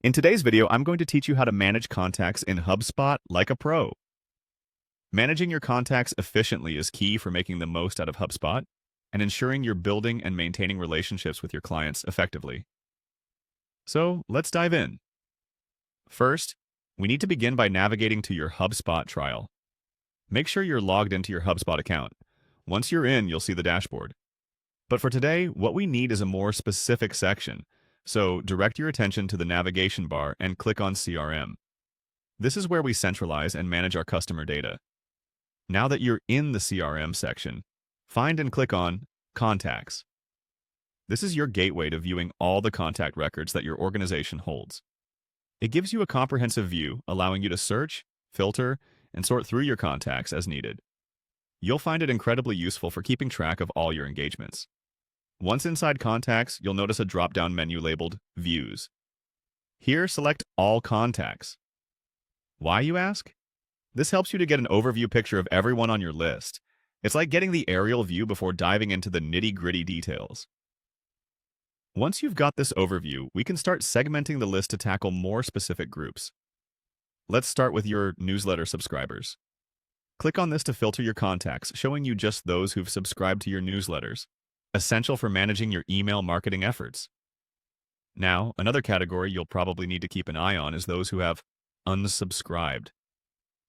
In today's video, I'm going to teach you how to manage contacts in HubSpot like a pro. Managing your contacts efficiently is key for making the most out of HubSpot and ensuring you're building and maintaining relationships with your clients effectively. So let's dive in. First, we need to begin by navigating to your HubSpot trial. Make sure you're logged into your HubSpot account. Once you're in, you'll see the dashboard. But for today, what we need is a more specific section. So direct your attention to the navigation bar and click on CRM. This is where we centralize and manage our customer data. Now that you're in the CRM section, find and click on Contacts. This is your gateway to viewing all the contact records that your organization holds. It gives you a comprehensive view, allowing you to search, filter, and sort through your contacts as needed. You'll find it incredibly useful for keeping track of all your engagements. Once inside Contacts, you'll notice a drop-down menu labeled Views. Here, select All Contacts. Why, you ask? This helps you to get an overview picture of everyone on your list. It's like getting the aerial view before diving into the nitty-gritty details. Once you've got this overview, we can start segmenting the list to tackle more specific groups. Let's start with your newsletter subscribers. Click on this to filter your contacts, showing you just those who've subscribed to your newsletters, essential for managing your email marketing efforts. Now, another category you'll probably need to keep an eye on is those who have unsubscribed.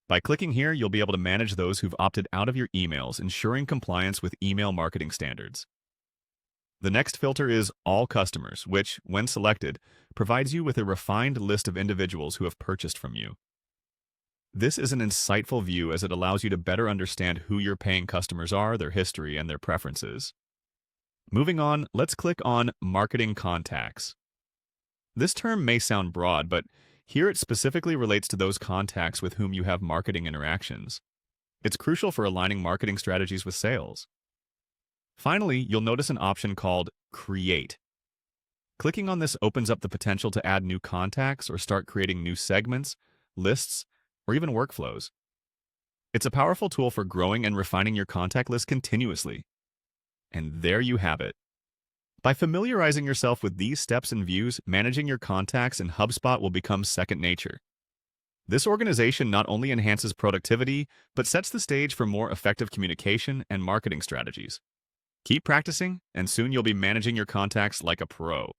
By clicking here, you'll be able to manage those who've opted out of your emails, ensuring compliance with email marketing standards. The next filter is All Customers, which, when selected, provides you with a refined list of individuals who have purchased from you. This is an insightful view as it allows you to better understand who your paying customers are, their history, and their preferences. Moving on, let's click on Marketing Contacts. This term may sound broad, but here it specifically relates to those contacts with whom you have marketing interactions. It's crucial for aligning marketing strategies with sales. Finally, you'll notice an option called Create. Clicking on this opens up the potential to add new contacts or start creating new segments, lists, or even workflows. It's a powerful tool for growing and refining your contact list continuously. And there you have it. By familiarizing yourself with these steps and views, managing your contacts in HubSpot will become second nature. This organization not only enhances productivity, but sets the stage for more effective communication and marketing strategies. Keep practicing, and soon you'll be managing your contacts like a pro.